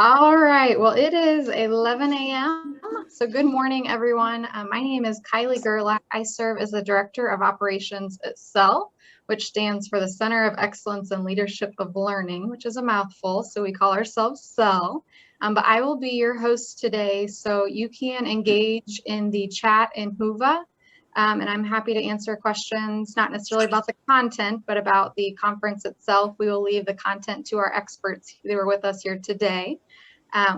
All right, well, it is 11 a.m. So good morning, everyone. My name is Kylie Gerlach. I serve as the Director of Operations at CEL, which stands for the Center of Excellence and Leadership of Learning, which is a mouthful, so we call ourselves CEL. But I will be your host today, so you can engage in the chat in Whova. And I'm happy to answer questions, not necessarily about the content, but about the conference itself. We will leave the content to our experts who are with us here today.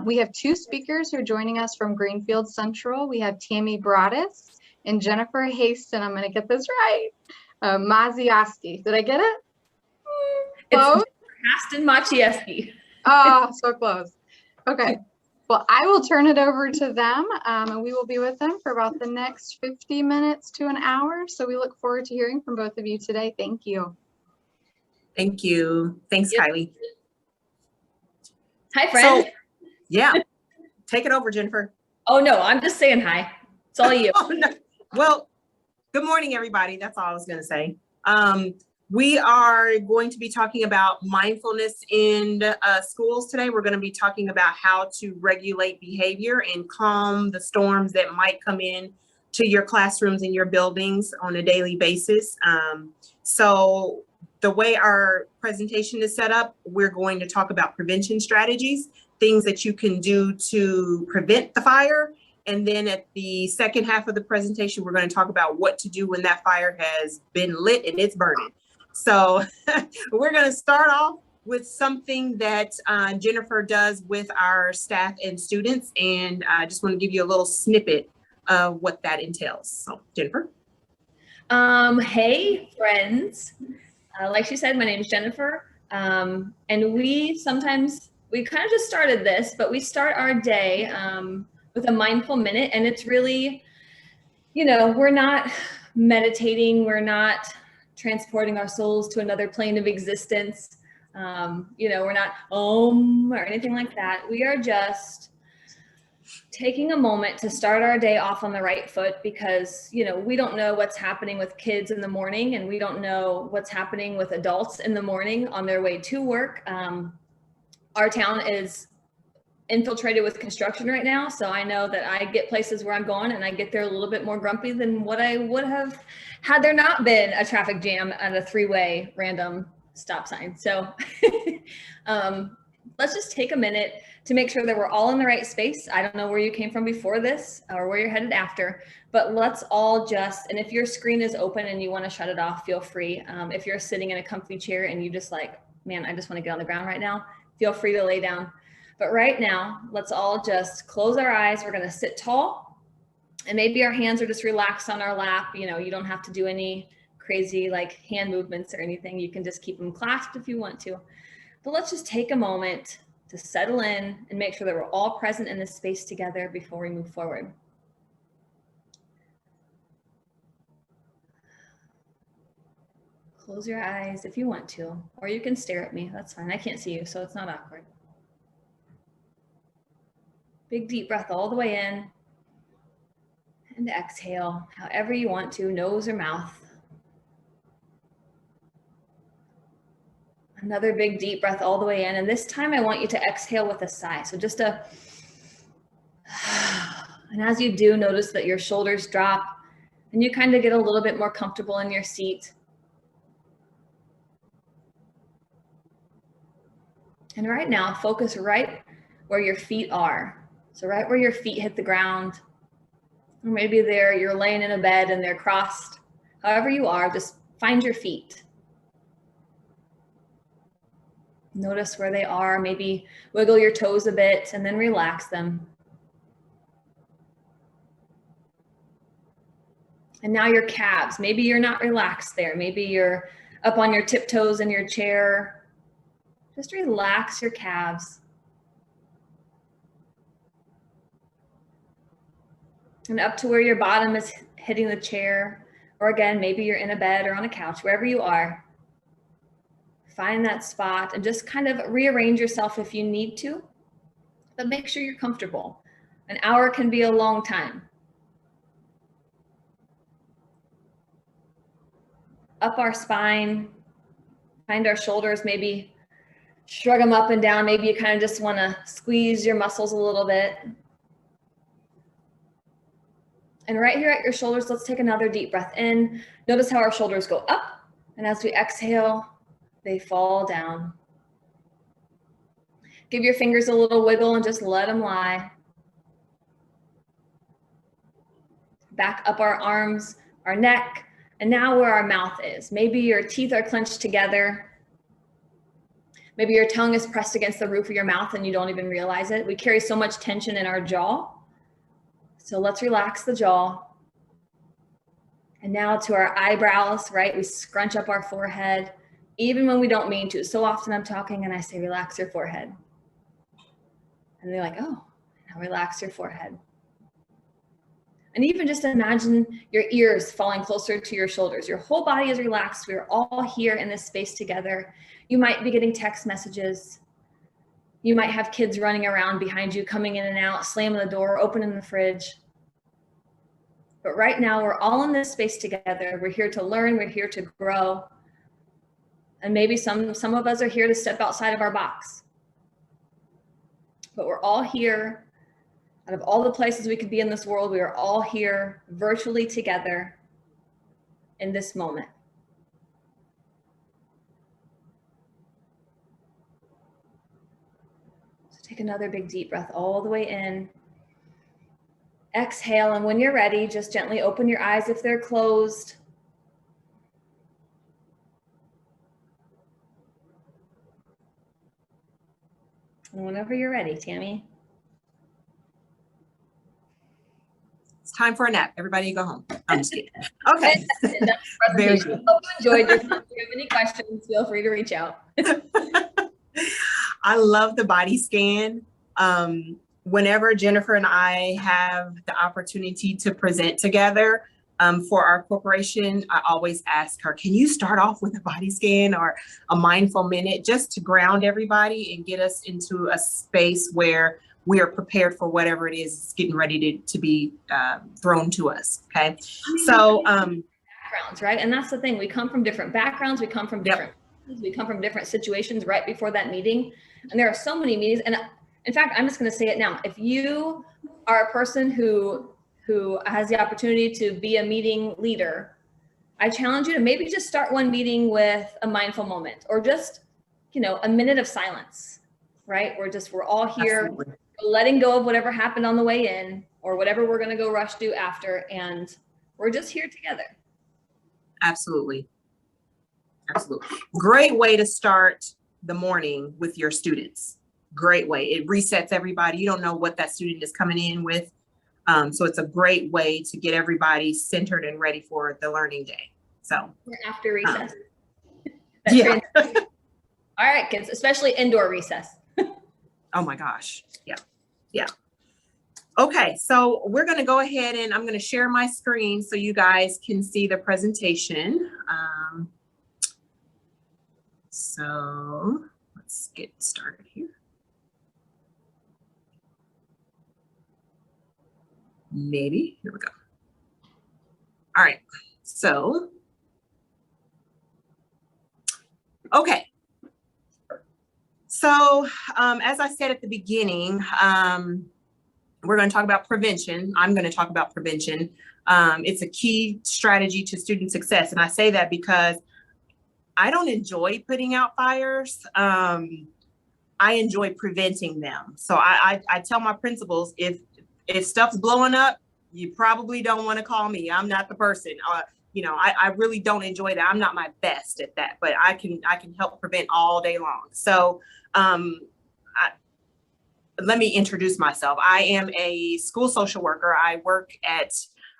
We have two speakers who are joining us from Greenfield Central. We have Tammi Broadus and Jennifer Haston. I'm going to get this right. Maciejewski. Did I get it? It's Haston Maciejewski. Oh, so close. Okay. Well, I will turn it over to them, and we will be with them for about the next 50 minutes to an hour. So we look forward to hearing from both of you today. Thank you. Thank you. Thanks, Kylie. Hi, friends. So, yeah, take it over, Jennifer. Oh, no, I'm just saying hi. It's all you. Oh, no. Well, good morning, everybody. That's all I was going to say. We are going to be talking about mindfulness in schools today. We're going to be talking about how to regulate behavior and calm the storms that might come in to your classrooms and your buildings on a daily basis. So the way our presentation is set up, we're going to talk about prevention strategies, things that you can do to prevent the fire. And then at the second half of the presentation, we're going to talk about what to do when that fire has been lit and it's burning. So we're going to start off with something that Jennifer does with our staff and students. And I just want to give you a little snippet of what that entails. So Jennifer. Hey, friends. Like she said, my name is Jennifer. And we kind of just started this, but we start our day with a mindful minute. And it's really, we're not meditating. We're not transporting our souls to another plane of existence. We're not or anything like that. We are just taking a moment to start our day off on the right foot because, we don't know what's happening with kids in the morning, and we don't know what's happening with adults in the morning on their way to work. Our town is infiltrated with construction right now. So I know that I get places where I'm going and I get there a little bit more grumpy than what I would have had there not been a traffic jam at a three-way random stop sign. So let's just take a minute to make sure that we're all in the right space. I don't know where you came from before this or where you're headed after, but let's all and if your screen is open and you want to shut it off, feel free. If you're sitting in a comfy chair and you just man, I just want to get on the ground right now, feel free to lay down. But right now, let's all just close our eyes. We're going to sit tall, and maybe our hands are just relaxed on our lap. You don't have to do any crazy hand movements or anything. You can just keep them clasped if you want to. But let's just take a moment to settle in and make sure that we're all present in this space together before we move forward. Close your eyes if you want to, or you can stare at me. That's fine. I can't see you, so it's not awkward. Big deep breath all the way in and exhale, however you want to, nose or mouth. Another big deep breath all the way in. And this time I want you to exhale with a sigh. So just and as you do, notice that your shoulders drop and you kind of get a little bit more comfortable in your seat. And right now, focus right where your feet are. So right where your feet hit the ground, or maybe you're laying in a bed and they're crossed. However you are, just find your feet. Notice where they are, maybe wiggle your toes a bit and then relax them. And now your calves, maybe you're not relaxed there. Maybe you're up on your tiptoes in your chair. Just relax your calves. And up to where your bottom is hitting the chair, or again, maybe you're in a bed or on a couch, wherever you are. Find that spot and just kind of rearrange yourself if you need to, but make sure you're comfortable. An hour can be a long time. Up our spine, find our shoulders maybe Shrug them up and down. Maybe you kind of just want to squeeze your muscles a little bit. And right here at your shoulders, let's take another deep breath in. Notice how our shoulders go up, and as we exhale, they fall down. Give your fingers a little wiggle and just let them lie. Back up our arms, our neck, and now where our mouth is. Maybe your teeth are clenched together. Maybe your tongue is pressed against the roof of your mouth and you don't even realize it. We carry so much tension in our jaw. So let's relax the jaw. And now to our eyebrows, right? We scrunch up our forehead, even when we don't mean to. So often I'm talking and I say, relax your forehead. And they're like, oh, now relax your forehead. And even just imagine your ears falling closer to your shoulders. Your whole body is relaxed. We're all here in this space together. You might be getting text messages. You might have kids running around behind you, coming in and out, slamming the door, opening the fridge. But right now, we're all in this space together. We're here to learn. We're here to grow. And maybe some of us are here to step outside of our box. But we're all here. Out of all the places we could be in this world, we are all here virtually together in this moment. So take another big deep breath all the way in. Exhale, and when you're ready, just gently open your eyes if they're closed. And whenever you're ready, Tammy. It's time for a nap. Everybody go home. I'm just kidding. Okay. Very good. Hope you enjoyed this. If you have any questions, feel free to reach out. I love the body scan. Whenever Jennifer and I have the opportunity to present together for our corporation, I always ask her, can you start off with a body scan or a mindful minute just to ground everybody and get us into a space where we are prepared for whatever it is getting ready to be thrown to us. Okay. So backgrounds, right? And that's the thing. We come from different backgrounds. We come from different, we come from different situations right before that meeting. And there are so many meetings. And in fact, I'm just going to say it now. If you are a person who has the opportunity to be a meeting leader, I challenge you to maybe just start one meeting with a mindful moment or just, a minute of silence, right? We're all here. Absolutely. Letting go of whatever happened on the way in or whatever we're going to go rush do after. And we're just here together. Absolutely. Absolutely. Great way to start the morning with your students. Great way. It resets everybody. You don't know what that student is coming in with. So it's a great way to get everybody centered and ready for the learning day. So after recess. Yeah. All right, kids, especially indoor recess. Oh my gosh. Yeah. Yeah. Okay. So we're going to go ahead and I'm going to share my screen so you guys can see the presentation. So let's get started here. Maybe. Here we go. All right. So, okay. So, as I said at the beginning, we're going to talk about prevention. I'm going to talk about prevention. It's a key strategy to student success. And I say that because I don't enjoy putting out fires. I enjoy preventing them. So I tell my principals, if stuff's blowing up, you probably don't want to call me. I'm not the person. I really don't enjoy that. I'm not my best at that, but I can help prevent all day long. So let me introduce myself. I am a school social worker. I work at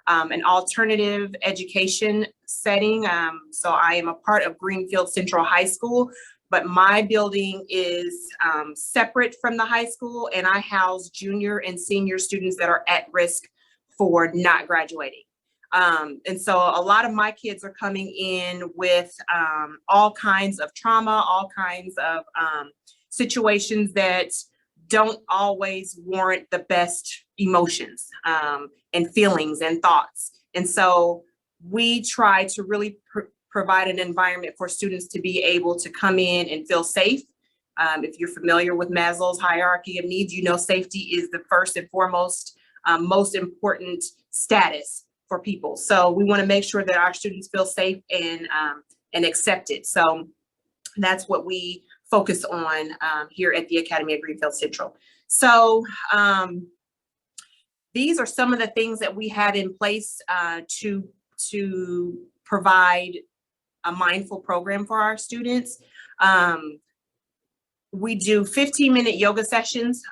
an alternative education setting. So I am a part of Greenfield Central High School, but my building is separate from the high school, and I house junior and senior students that are at risk for not graduating. And so a lot of my kids are coming in with all kinds of trauma, all kinds of situations that don't always warrant the best emotions and feelings and thoughts. And so we try to really provide an environment for students to be able to come in and feel safe, If you're familiar with Maslow's hierarchy of needs, you know safety is the first and foremost, most important status for people. So we want to make sure that our students feel safe and accepted. So that's what we focus on here at the Academy of Greenfield Central. So these are some of the things that we have in place to provide a mindful program for our students. We do 15-minute yoga sessions.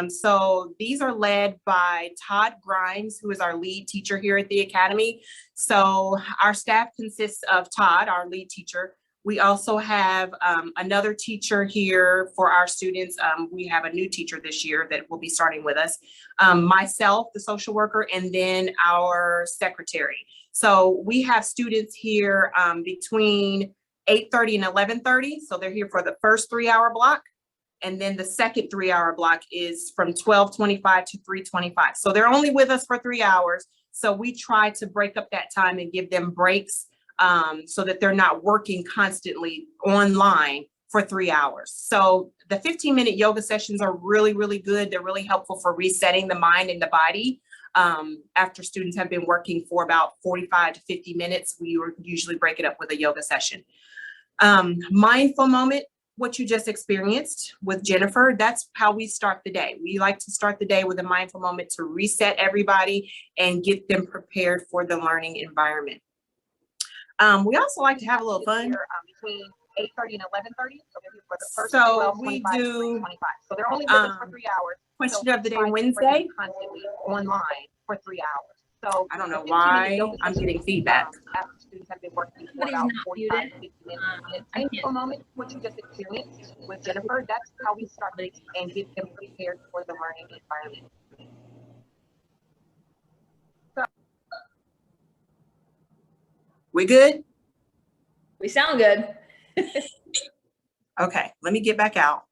So these are led by Todd Grimes, who is our lead teacher here at the Academy. So our staff consists of Todd, our lead teacher. We also have another teacher here for our students. We have a new teacher this year that will be starting with us. Myself, the social worker, and then our secretary. So we have students here between 8:30 and 11:30. So they're here for the first 3-hour block. And then the second 3-hour block is from 12:25 to 3:25. So they're only with us for 3 hours. So we try to break up that time and give them breaks so that they're not working constantly online for 3 hours. So the 15-minute yoga sessions are really, really good. They're really helpful for resetting the mind and the body. After students have been working for about 45 to 50 minutes, we usually break it up with a yoga session. Mindful moment, what you just experienced with Jennifer, that's how we start the day. We like to start the day with a mindful moment to reset everybody and get them prepared for the learning environment. We also like to have a little fun. Between 8:30 and 11:30. So we do, So they're only with us for 3 hours. question of the day Wednesday. Constantly online for 3 hours. So I don't know why I'm getting feedback. After students have been working for Somebody's about not 45 muted. to 50 minutes. I can't. Mindful moment, what you just experienced with Jennifer, that's how we start and get them prepared for the learning environment. We good? We sound good. Okay, let me get back out.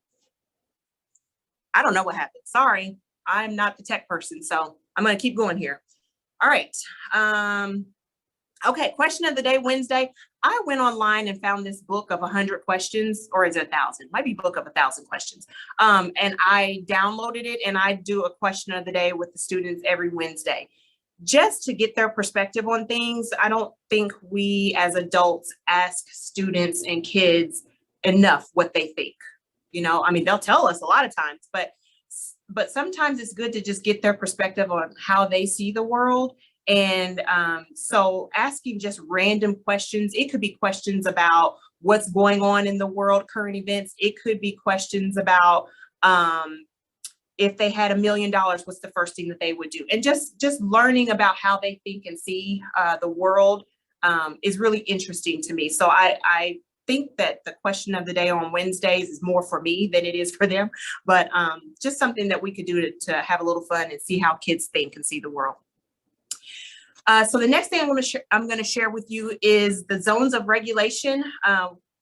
I don't know what happened. Sorry, I'm not the tech person, so I'm going to keep going here. All right. Okay, question of the day Wednesday. I went online and found this book of 100 questions, or is it 1,000? Might be book of 1,000 questions. And I downloaded it, and I do a question of the day with the students every Wednesday, just to get their perspective on things. I don't think we as adults ask students and kids enough what they think. You know, I mean, they'll tell us a lot of times, but sometimes it's good to just get their perspective on how they see the world. And so asking just random questions, it could be questions about what's going on in the world, current events. It could be questions about if they had $1 million, what's the first thing that they would do? And just learning about how they think and see the world is really interesting to me. So I think that the question of the day on Wednesdays is more for me than it is for them, but just something that we could do to have a little fun and see how kids think and see the world. So the next thing I'm going to share with you is the zones of regulation.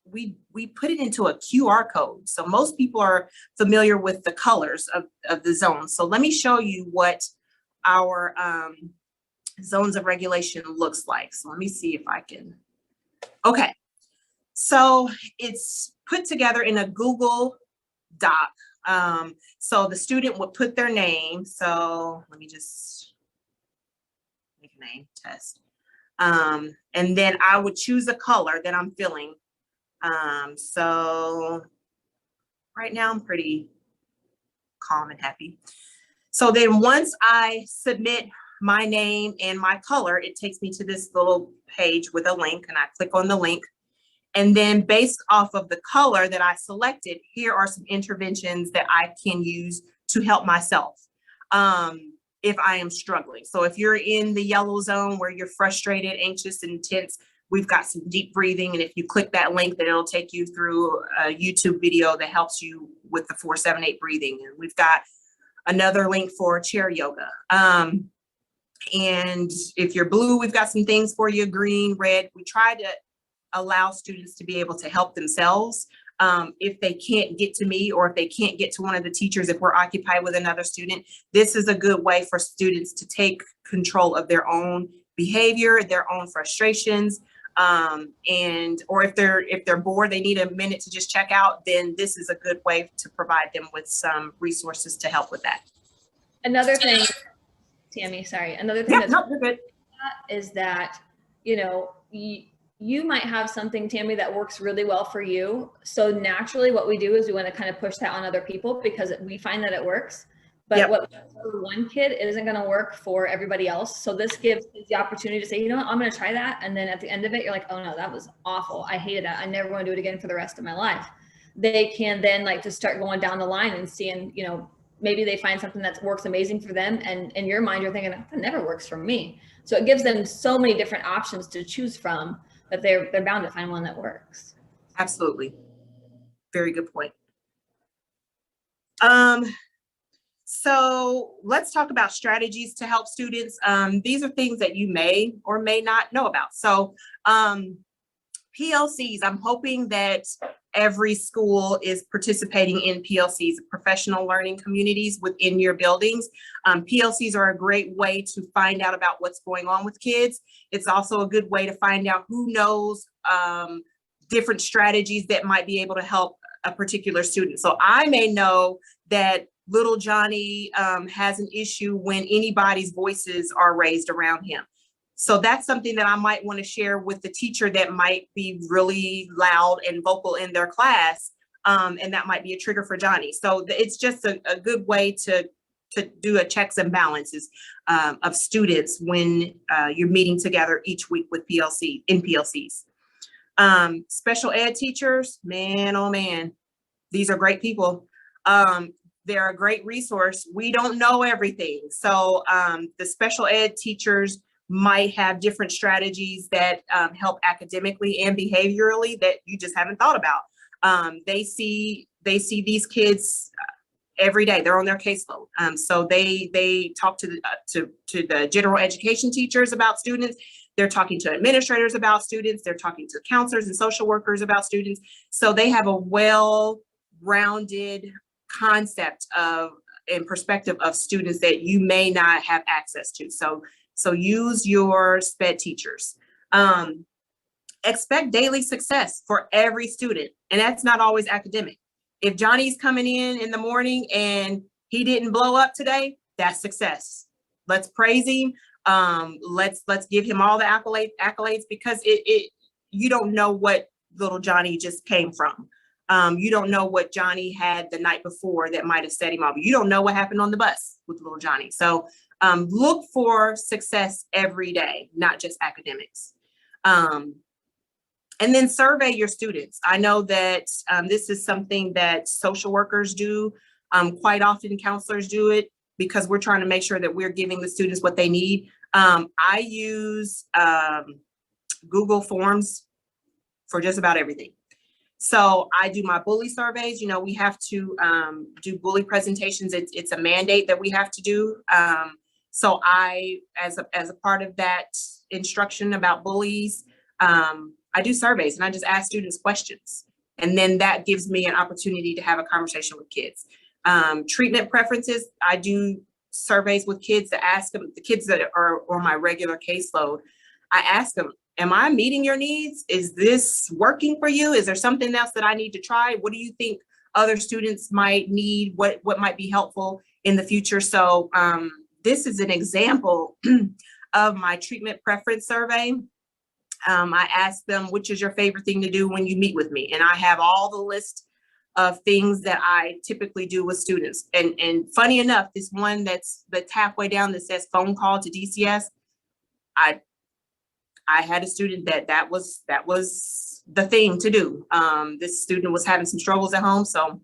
We put it into a QR code. So most people are familiar with the colors of the zones. So let me show you what our zones of regulation looks like. So let me see if I can. Okay. So it's put together in a Google Doc. So the student would put their name. So let me just make a name test. And then I would choose a color that I'm feeling. So right now I'm pretty calm and happy. So then once I submit my name and my color, it takes me to this little page with a link, and I click on the link. And then based off of the color that I selected, here are some interventions that I can use to help myself if I am struggling. So if you're in the yellow zone where you're frustrated, anxious, and tense, we've got some deep breathing. And if you click that link, then it'll take you through a YouTube video that helps you with the 4-7-8 breathing. And we've got another link for chair yoga. And if you're blue, we've got some things for you, green, red. We try to allow students to be able to help themselves. If they can't get to me, or if they can't get to one of the teachers, if we're occupied with another student, this is a good way for students to take control of their own behavior, their own frustrations. or if they're bored, they need a minute to just check out, then this is a good way to provide them with some resources to help with that. Another thing, Tammy, sorry. Another thing You're good. Is that, you know, you might have something, Tammy, that works really well for you. So naturally what we do is we want to kind of push that on other people because we find that it works. But what works for one kid isn't going to work for everybody else. So this gives kids the opportunity to say, you know what, I'm going to try that. And then at the end of it, you're like, oh no, that was awful. I hated that. I never want to do it again for the rest of my life. They can then like just start going down the line and seeing, you know, maybe they find something that works amazing for them. And in your mind, you're thinking, that never works for me. So it gives them so many different options to choose from that they're bound to find one that works. Absolutely. Very good point. So let's talk about strategies to help students. These are things that you may or may not know about. So PLCs, I'm hoping that every school is participating in PLCs, professional learning communities within your buildings. PLCs are a great way to find out about what's going on with kids. It's also a good way to find out who knows different strategies that might be able to help a particular student. So I may know that little Johnny has an issue when anybody's voices are raised around him. So that's something that I might want to share with the teacher that might be really loud and vocal in their class. And that might be a trigger for Johnny. So it's just a good way to do a checks and balances of students when you're meeting together each week with PLCs. Special ed teachers, man, oh man, these are great people. They're a great resource. We don't know everything. So the special ed teachers might have different strategies that help academically and behaviorally that you just haven't thought about. They see these kids every day. They're on their caseload. So they talk to the general education teachers about students. They're talking to administrators about students. They're talking to counselors and social workers about students. So they have a well-rounded concept of and perspective of students that you may not have access to. So use your SPED teachers. Expect daily success for every student. And that's not always academic. If Johnny's coming in the morning and he didn't blow up today, that's success. Let's praise him. Let's give him all the accolades because you don't know what little Johnny just came from. You don't know what Johnny had the night before that might have set him off. You don't know what happened on the bus with little Johnny. So look for success every day, not just academics. And then survey your students. I know that this is something that social workers do. Quite often counselors do it because we're trying to make sure that we're giving the students what they need. I use Google Forms for just about everything. So I do my bully surveys. You know, we have to do bully presentations. It's a mandate that we have to do. So I, as a part of that instruction about bullies, I do surveys and I just ask students questions. And then that gives me an opportunity to have a conversation with kids. Treatment preferences, I do surveys with kids to ask them, the kids that are on my regular caseload, I ask them, am I meeting your needs? Is this working for you? Is there something else that I need to try? What do you think other students might need? What might be helpful in the future? So this is an example of my treatment preference survey. I asked them, which is your favorite thing to do when you meet with me? And I have all the list of things that I typically do with students. And funny enough, this one that's halfway down that says phone call to DCS, I had a student that was the thing to do. This student was having some struggles at home, so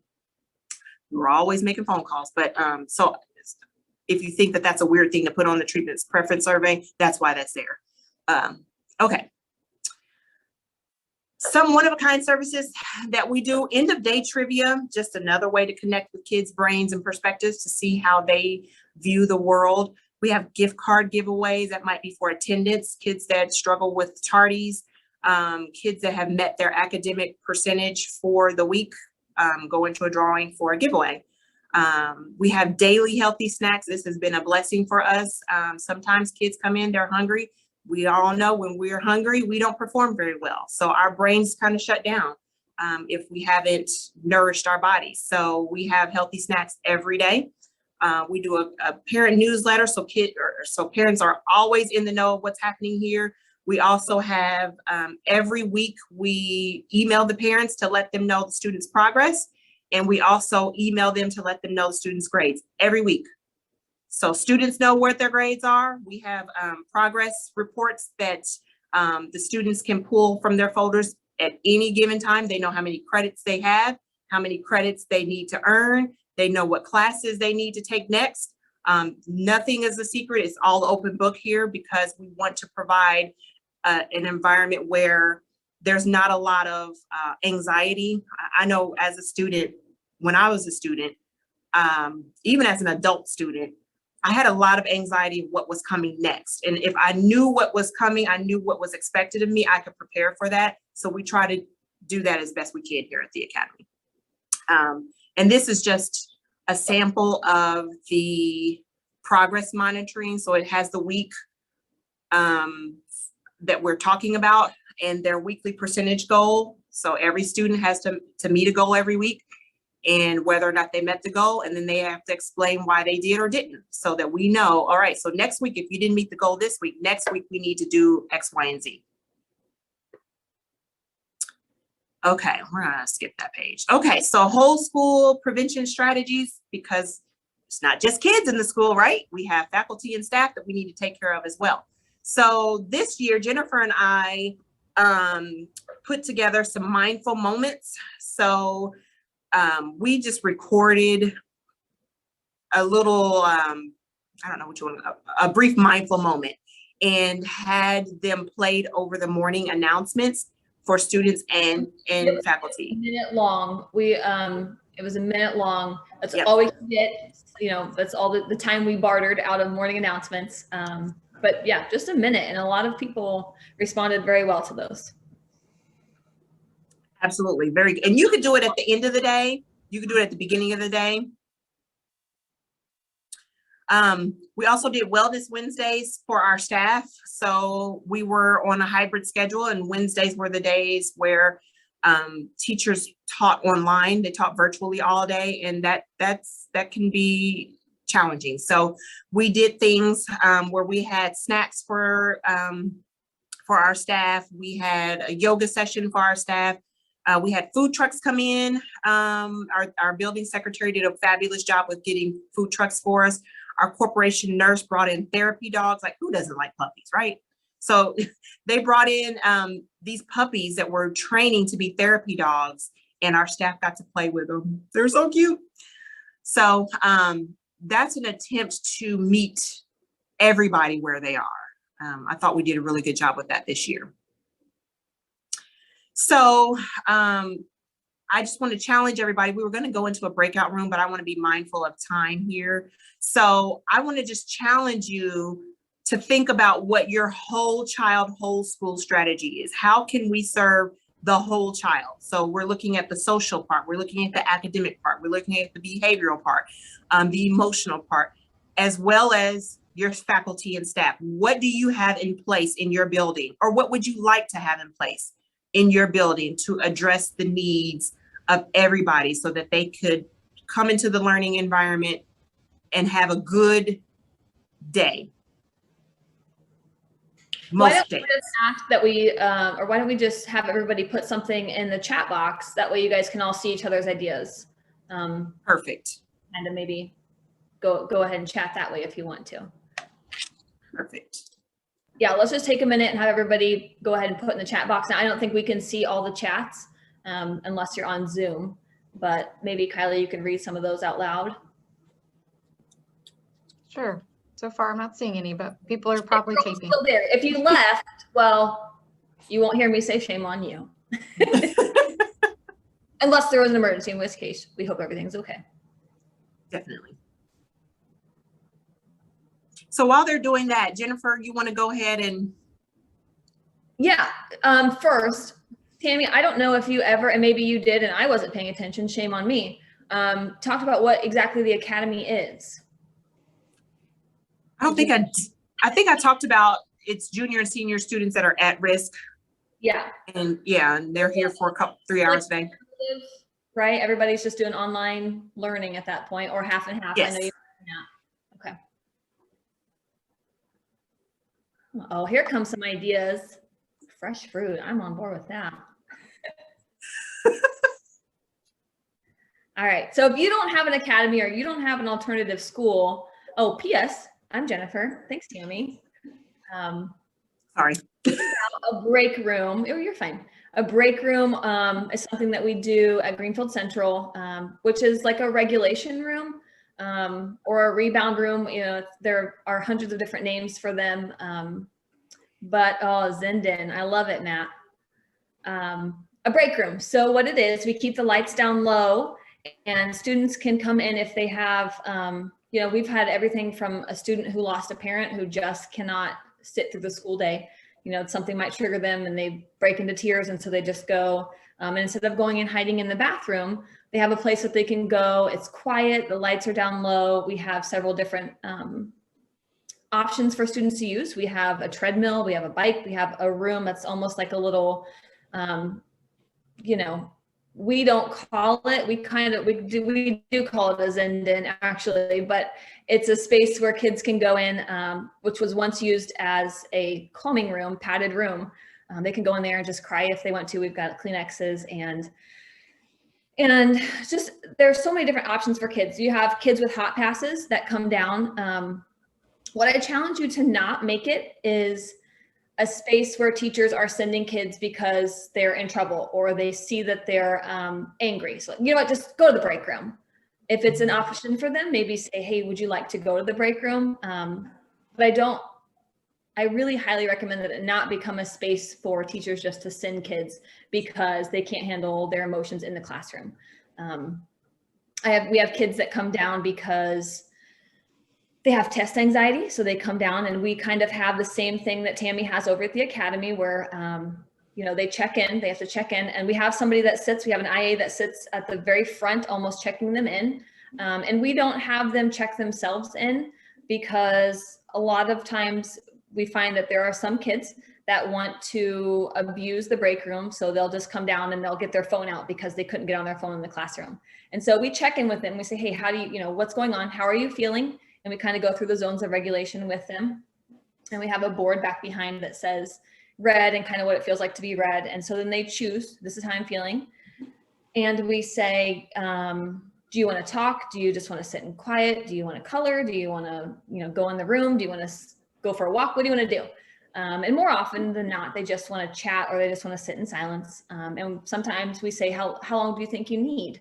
we were always making phone calls. But so if you think that that's a weird thing to put on the treatment preference survey, that's why that's there. Okay. Some one-of-a-kind services that we do, end of day trivia, just another way to connect with kids' brains and perspectives to see how they view the world. We have gift card giveaways that might be for attendance, kids that struggle with tardies, kids that have met their academic percentage for the week, go into a drawing for a giveaway. We have daily healthy snacks. This has been a blessing for us. Sometimes kids come in, they're hungry. we all know when we're hungry, we don't perform very well. So our brains kind of shut down if we haven't nourished our bodies. So we have healthy snacks every day. We do a parent newsletter, so parents are always in the know of what's happening here. We also have every week we email the parents to let them know the students' progress, and we also email them to let them know the students' grades every week. So students know what their grades are. We have progress reports that the students can pull from their folders at any given time. They know how many credits they have, how many credits they need to earn. They know what classes they need to take next. Nothing is a secret. It's all open book here because we want to provide an environment where there's not a lot of anxiety. I know as a student, when I was a student, even as an adult student, I had a lot of anxiety of what was coming next. And if I knew what was coming, I knew what was expected of me, I could prepare for that. So we try to do that as best we can here at the Academy. And this is just a sample of the progress monitoring. So it has the week that we're talking about and their weekly percentage goal. So every student has to meet a goal every week and whether or not they met the goal. And then they have to explain why they did or didn't so that we know, all right, so next week, if you didn't meet the goal this week, next week we need to do X, Y, and Z. Okay, we're gonna skip that page. Okay, so whole school prevention strategies, because it's not just kids in the school, right? We have faculty and staff that we need to take care of as well. So this year, Jennifer and I put together some mindful moments. So we just recorded a little, I don't know which one, a brief mindful moment, and had them played over the morning announcements for students and faculty. A minute long. It was a minute long. That's Yep. all we could get. You know, that's all the time we bartered out of morning announcements. But yeah, just a minute, and a lot of people responded very well to those. Absolutely, very good. And you could do it at the end of the day. You could do it at the beginning of the day. We also did Wellness Wednesdays for our staff. So we were on a hybrid schedule, and Wednesdays were the days where teachers taught online. They taught virtually all day, and that can be challenging. So we did things where we had snacks for our staff. We had a yoga session for our staff. We had food trucks come in. Our building secretary did a fabulous job with getting food trucks for us. Our corporation nurse brought in therapy dogs. Like, who doesn't like puppies, right? So they brought in these puppies that were training to be therapy dogs, and our staff got to play with them. They're so cute. So that's an attempt to meet everybody where they are. I thought we did a really good job with that this year. So I just want to challenge everybody. We were going to go into a breakout room, but I want to be mindful of time here. So I want to just challenge you to think about what your whole child, whole school strategy is. How can we serve the whole child? So we're looking at the social part. We're looking at the academic part. We're looking at the behavioral part, the emotional part, as well as your faculty and staff. What do you have in place in your building? Or what would you like to have in place in your building to address the needs of everybody so that they could come into the learning environment and have a good day? Why don't we just ask that we, or why don't we just have everybody put something in the chat box? That way you guys can all see each other's ideas. Perfect. And then maybe go ahead and chat that way if you want to. Perfect. Yeah, let's just take a minute and have everybody go ahead and put in the chat box. Now, I don't think we can see all the chats unless you're on Zoom, but maybe Kylie, you can read some of those out loud. Sure. So far, I'm not seeing any, but people are probably taping. Still there. If you left, well, you won't hear me say shame on you. Unless there was an emergency, in which case we hope everything's okay. Definitely. So while they're doing that, Jennifer, you want to go ahead and? Yeah. First, Tammy, I don't know if you ever, and maybe you did and I wasn't paying attention, shame on me, talked about what exactly the Academy is. I don't think I think I talked about it's junior and senior students that are at risk. Yeah. And yeah, and they're here for 3 hours a day. Right? Everybody's just doing online learning at that point, or half and half. Yes. I know you. Yeah. Okay. Oh, here comes some ideas. Fresh fruit. I'm on board with that. All right. So if you don't have an academy or you don't have an alternative school, oh, P.S. I'm Jennifer. Thanks, Tammy. Sorry. A break room. Oh, you're fine. A break room is something that we do at Greenfield Central, which is like a regulation room or a rebound room. You know, there are hundreds of different names for them. But oh, Zenden, I love it, Matt. A break room. So what it is, we keep the lights down low and students can come in if they have, you know, we've had everything from a student who lost a parent who just cannot sit through the school day. You know, something might trigger them and they break into tears. And so they just go, and instead of going and hiding in the bathroom, they have a place that they can go. It's quiet. The lights are down low. We have several different options for students to use. We have a treadmill, we have a bike, we have a room that's almost like a little, you know, we don't call it, we do call it a Zenden actually, but it's a space where kids can go in, which was once used as a calming room, padded room. They can go in there and just cry if they want to. We've got Kleenexes and just, there's so many different options for kids. You have kids with hot passes that come down. What I challenge you to not make it is a space where teachers are sending kids because they're in trouble or they see that they're angry. So, you know what, just go to the break room. If it's an option for them, maybe say, hey, would you like to go to the break room? But I really highly recommend that it not become a space for teachers just to send kids because they can't handle their emotions in the classroom. We have kids that come down because they have test anxiety. So they come down and we kind of have the same thing that Tammy has over at the academy where, you know, they check in, they have to check in and we have somebody that sits, we have an IA that sits at the very front, almost checking them in. And we don't have them check themselves in because a lot of times we find that there are some kids that want to abuse the break room. So they'll just come down and they'll get their phone out because they couldn't get on their phone in the classroom. And so we check in with them. We say, hey, how do you know, what's going on? How are you feeling? And we kind of go through the zones of regulation with them. And we have a board back behind that says red and kind of what it feels like to be red. And so then they choose, this is how I'm feeling. And we say, do you want to talk? Do you just want to sit in quiet? Do you want to color? Do you want to, you know, go in the room? Do you want to go for a walk? What do you want to do? And more often than not, they just want to chat or they just want to sit in silence. And sometimes we say, how long do you think you need?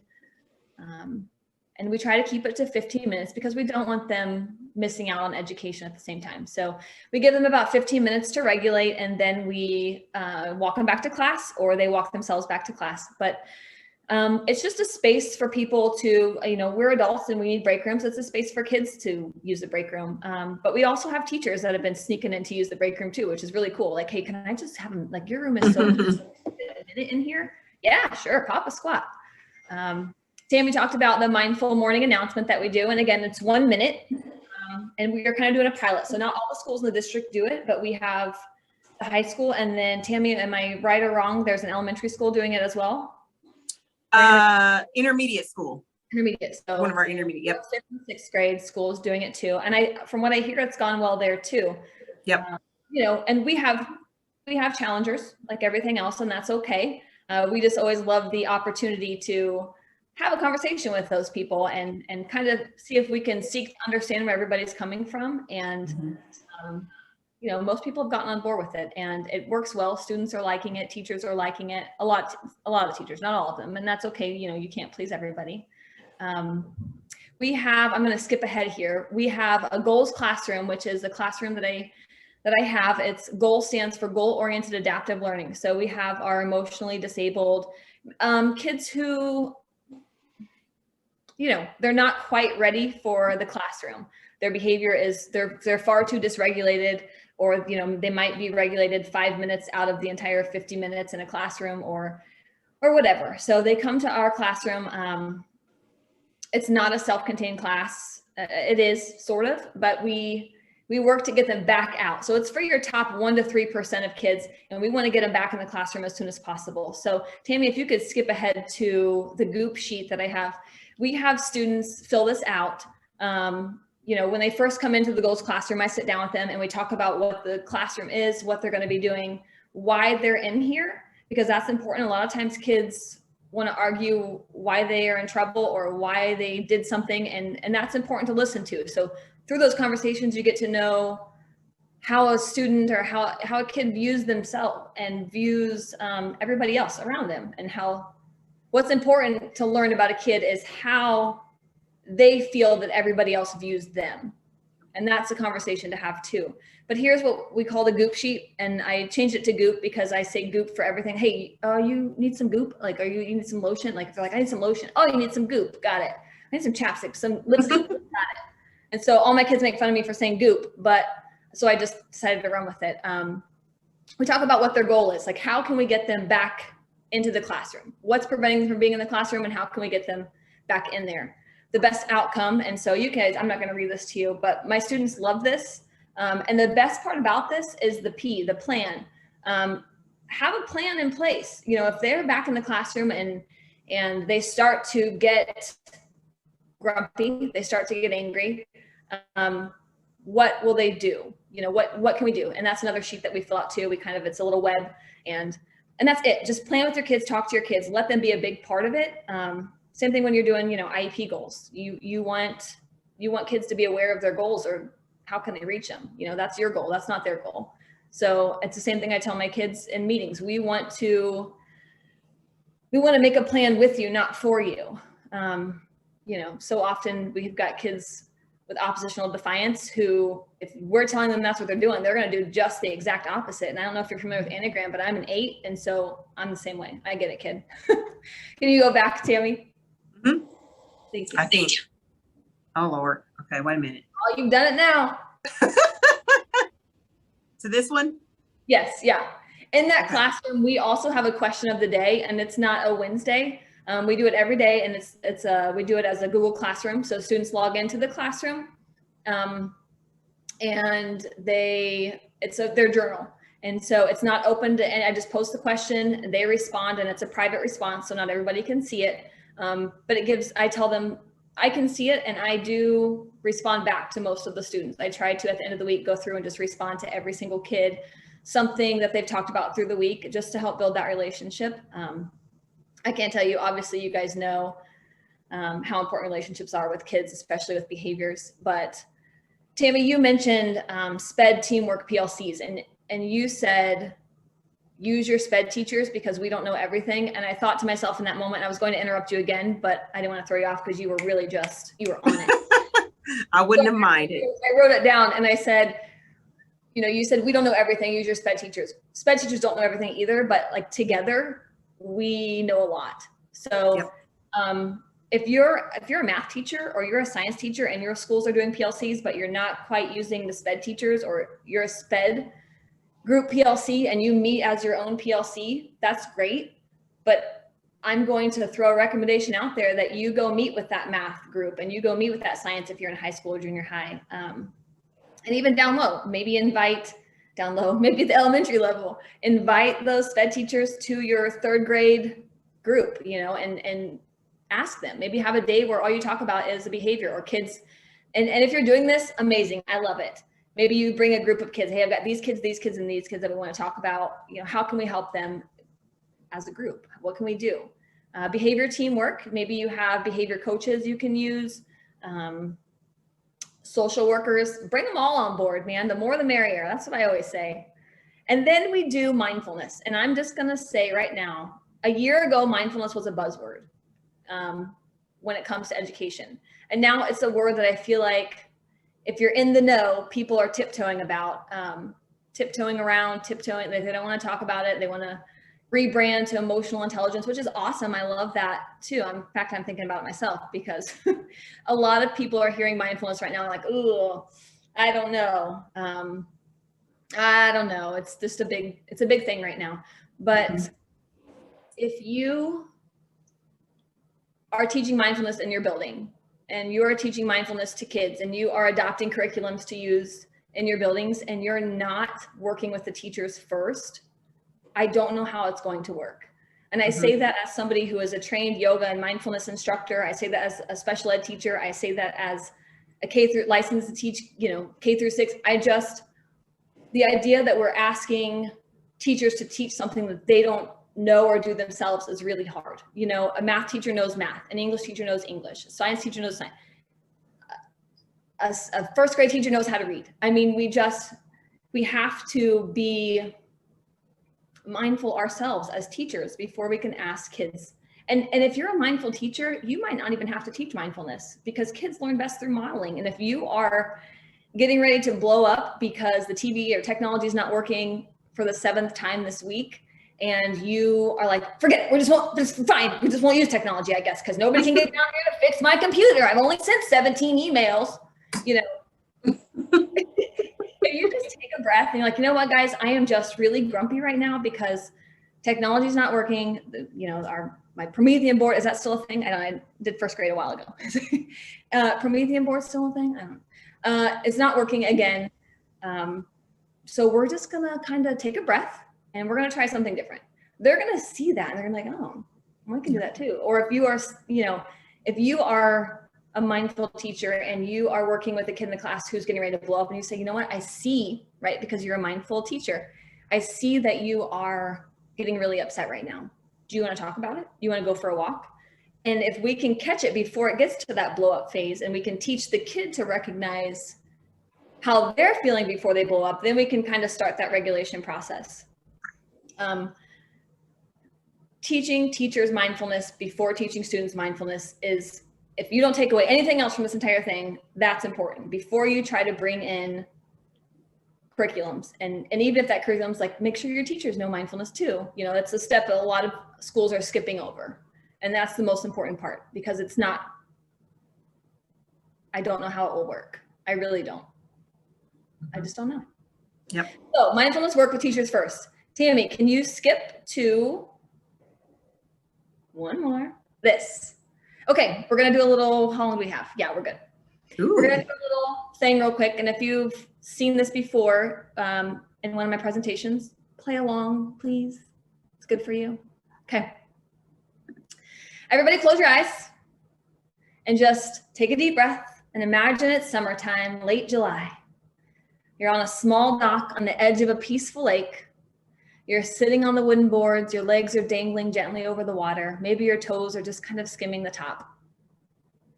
And we try to keep it to 15 minutes because we don't want them missing out on education at the same time. So we give them about 15 minutes to regulate and then we walk them back to class or they walk themselves back to class. But it's just a space for people to, you know, we're adults and we need break rooms. It's a space for kids to use the break room. But we also have teachers that have been sneaking in to use the break room too, which is really cool. Like, hey, can I just have them, like your room is so a minute in here? Yeah, sure, pop a squat. Tammy talked about the mindful morning announcement that we do. And again, it's 1 minute and we are kind of doing a pilot. So not all the schools in the district do it, but we have the high school and then Tammy, am I right or wrong? There's an elementary school doing it as well. Intermediate school. Intermediate. So one of our intermediate, yep. 5th and 6th grade schools doing it too. And from what I hear, it's gone well there too. Yep. You know, and we have challengers like everything else and that's okay. We just always love the opportunity to have a conversation with those people and kind of see if we can seek to understand where everybody's coming from. And, you know, most people have gotten on board with it and it works well. Students are liking it. Teachers are liking it. A lot of teachers, not all of them. And that's okay. You know, you can't please everybody. We have, I'm going to skip ahead here. We have a goals classroom, which is the classroom that I have. It's GOAL stands for goal-oriented adaptive learning. So we have our emotionally disabled kids who, you know, they're not quite ready for the classroom. Their behavior is, they're far too dysregulated, or, you know, they might be regulated 5 minutes out of the entire 50 minutes in a classroom or whatever. So they come to our classroom. It's not a self-contained class. It is sort of, but we we work to get them back out. So it's for your top 1 to 3% of kids, and we want to get them back in the classroom as soon as possible. So Tammy, if you could skip ahead to the Goop sheet that I have, we have students fill this out. You know, when they first come into the goals classroom, I sit down with them and we talk about what the classroom is, what they're going to be doing, why they're in here, because that's important. A lot of times kids want to argue why they are in trouble or why they did something, and that's important to listen to. So through those conversations, you get to know how a student or how a kid views themselves and views everybody else around them, and what's important to learn about a kid is how they feel that everybody else views them. And that's a conversation to have too. But here's what we call the Goop sheet. And I changed it to Goop because I say Goop for everything. Hey, you need some Goop? Like, you need some lotion? Like, if they're like, I need some lotion. Oh, you need some Goop. Got it. I need some chapstick, some lipstick. Got it. And so all my kids make fun of me for saying Goop, but so I just decided to run with it. We talk about what their goal is. Like, how can we get them back into the classroom? What's preventing them from being in the classroom, and how can we get them back in there? The best outcome. And so you guys, I'm not going to read this to you, but my students love this. And the best part about this is the plan. Have a plan in place. You know, if they're back in the classroom and they start to get grumpy, they start to get angry, what will they do? You know, what can we do? And that's another sheet that we fill out too. It's a little web, and that's it. Just plan with your kids, talk to your kids, let them be a big part of it. Same thing when you're doing, you know, IEP goals. You want kids to be aware of their goals, or how can they reach them? You know, that's your goal. That's not their goal. So it's the same thing I tell my kids in meetings. We want to make a plan with you, not for you. You know, so often we've got kids with oppositional defiance who, if we're telling them that's what they're doing, they're going to do just the exact opposite. And I don't know if you're familiar with Enneagram, but I'm an 8. And so I'm the same way. I get it, kid. Can you go back, Tammy? Mm-hmm. Thank you. I think. Oh, Lord. Okay, wait a minute. Oh, you've done it now. So this one? Yes, yeah. In that classroom, we also have a question of the day, and it's not a Wednesday. We do it every day, and we do it as a Google Classroom. So students log into the classroom, and it's their journal. And so it's not open to, and I just post the question, they respond, and it's a private response, so not everybody can see it. But I tell them I can see it, and I do respond back to most of the students. I try to, at the end of the week, go through and just respond to every single kid, something that they've talked about through the week, just to help build that relationship. I can't tell you, obviously you guys know how important relationships are with kids, especially with behaviors. But Tammy, you mentioned SPED teamwork PLCs, and you said, use your SPED teachers because we don't know everything. And I thought to myself in that moment, I was going to interrupt you again, but I didn't want to throw you off because you were really you were on it. I wouldn't have minded. I wrote it down and I said, you know, you said, we don't know everything, use your SPED teachers. SPED teachers don't know everything either, but like together, we know a lot. So yep. If you're a math teacher or you're a science teacher and your schools are doing PLCs, but you're not quite using the SPED teachers, or you're a SPED group PLC and you meet as your own PLC, that's great. But I'm going to throw a recommendation out there that you go meet with that math group and you go meet with that science if you're in high school or junior high. And even down low, maybe at the elementary level, invite those SPED teachers to your 3rd grade group, you know, and ask them. Maybe have a day where all you talk about is the behavior or kids. And if you're doing this, amazing. I love it. Maybe you bring a group of kids. Hey, I've got these kids, and these kids that we want to talk about. You know, how can we help them as a group? What can we do? Behavior teamwork. Maybe you have behavior coaches you can use. Social workers. Bring them all on board, man. The more the merrier. That's what I always say. And then we do mindfulness. And I'm just going to say right now, a year ago, mindfulness was a buzzword when it comes to education. And now it's a word that I feel like, if you're in the know, people are tiptoeing about, tiptoeing around, they don't want to talk about it. They want to rebrand to emotional intelligence, which is awesome. I love that too. In fact, I'm thinking about it myself because a lot of people are hearing mindfulness right now and like, ooh, I don't know. It's just it's a big thing right now. But if you are teaching mindfulness in your building, and you are teaching mindfulness to kids, and you are adopting curriculums to use in your buildings and you're not working with the teachers first, I don't know how it's going to work. And I say that as somebody who is a trained yoga and mindfulness instructor. I say that as a special ed teacher. I say that as a K through licensed to teach, K through 6. The idea that we're asking teachers to teach something that they don't know or do themselves is really hard. A math teacher knows math, an English teacher knows English, a science teacher knows science. A first grade teacher knows how to read. I mean, we have to be mindful ourselves as teachers before we can ask kids. And if you're a mindful teacher, you might not even have to teach mindfulness because kids learn best through modeling. And if you are getting ready to blow up because the TV or technology is not working for the 7th time this week, and you are like, forget it, fine, we just won't use technology, I guess, because nobody can get down here to fix my computer. I've only sent 17 emails, If you just take a breath and you're like, you know what, guys, I am just really grumpy right now because technology is not working. My Promethean board, is that still a thing? I did first grade a while ago. Promethean board still a thing? I don't know. It's not working again. So we're just gonna kind of take a breath and we're gonna try something different. They're gonna see that and they're gonna be like, oh, I can do that too. Or if you are a mindful teacher and you are working with a kid in the class who's getting ready to blow up and you say, you know what, I see, right? Because you're a mindful teacher. I see that you are getting really upset right now. Do you want to talk about it? Do you want to go for a walk? And if we can catch it before it gets to that blow up phase and we can teach the kid to recognize how they're feeling before they blow up, then we can kind of start that regulation process. Teaching teachers mindfulness before teaching students mindfulness is, if you don't take away anything else from this entire thing, that's important before you try to bring in curriculums. And even if that curriculum's like, make sure your teachers know mindfulness too. That's a step that a lot of schools are skipping over. And that's the most important part because it's not, I don't know how it will work. I really don't. I just don't know. Yep. So mindfulness work with teachers first. Tammy, can you skip to one more? This. Okay, we're gonna do a little, how long do we have? Yeah, we're good. Ooh. We're gonna do a little thing real quick. And if you've seen this before in one of my presentations, play along, please. It's good for you. Okay. Everybody close your eyes and just take a deep breath and imagine it's summertime, late July. You're on a small dock on the edge of a peaceful lake. You're sitting on the wooden boards, your legs are dangling gently over the water. Maybe your toes are just kind of skimming the top.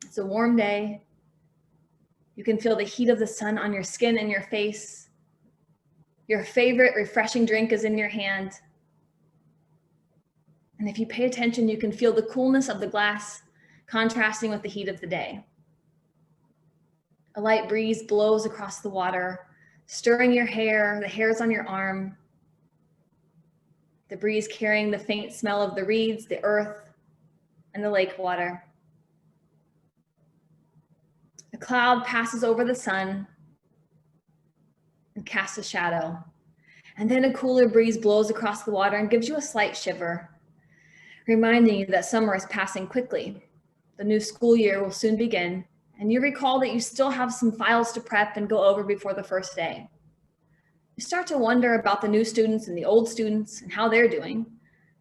It's a warm day. You can feel the heat of the sun on your skin and your face. Your favorite refreshing drink is in your hand. And if you pay attention, you can feel the coolness of the glass contrasting with the heat of the day. A light breeze blows across the water, stirring your hair, the hairs on your arm. The breeze carrying the faint smell of the reeds, the earth, and the lake water. A cloud passes over the sun and casts a shadow. And then a cooler breeze blows across the water and gives you a slight shiver, reminding you that summer is passing quickly. The new school year will soon begin, and you recall that you still have some files to prep and go over before the first day. You start to wonder about the new students and the old students and how they're doing.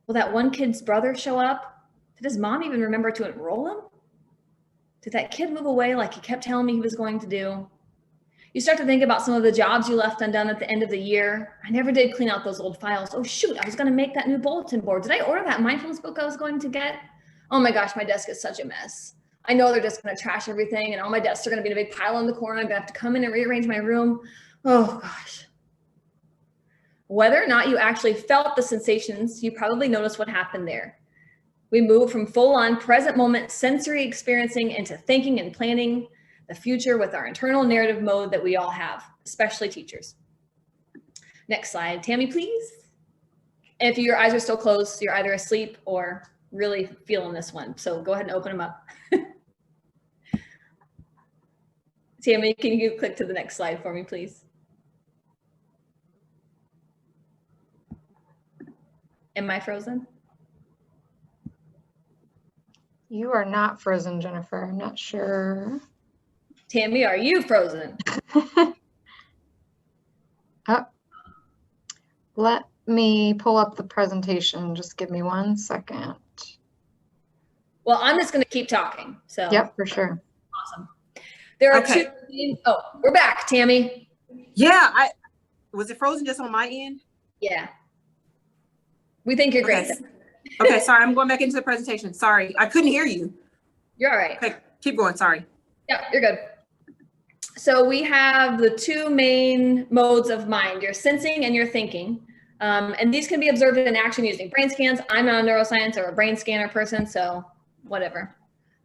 Will that one kid's brother show up? Did his mom even remember to enroll him? Did that kid move away like he kept telling me he was going to do? You start to think about some of the jobs you left undone at the end of the year. I never did clean out those old files. Oh shoot, I was going to make that new bulletin board. Did I order that mindfulness book I was going to get? Oh my gosh, my desk is such a mess. I know they're just going to trash everything and all my desks are going to be in a big pile in the corner. I'm going to have to come in and rearrange my room. Oh gosh. Whether or not you actually felt the sensations, you probably noticed what happened there. We move from full-on present moment sensory experiencing into thinking and planning the future with our internal narrative mode that we all have, especially teachers. Next slide, Tammy, please. And if your eyes are still closed, you're either asleep or really feeling this one. So go ahead and open them up. Tammy, can you click to the next slide for me, please? Am I frozen? You are not frozen, Jennifer. I'm not sure. Tammy, are you frozen? Let me pull up the presentation. Just give me 1 second. Well, I'm just going to keep talking. So Yep, for sure. Awesome. There are Okay. two. Oh, we're back, Tammy. Yeah, was it frozen just on my end? Yeah. We think you're Okay. great. Okay, sorry, I'm going back into the presentation. Sorry, I couldn't hear you. You're all right. Okay, keep going, sorry. Yeah, you're good. So we have the two main modes of mind, your sensing and your thinking. And these can be observed in action using brain scans. I'm not a neuroscience or a brain scanner person, so whatever.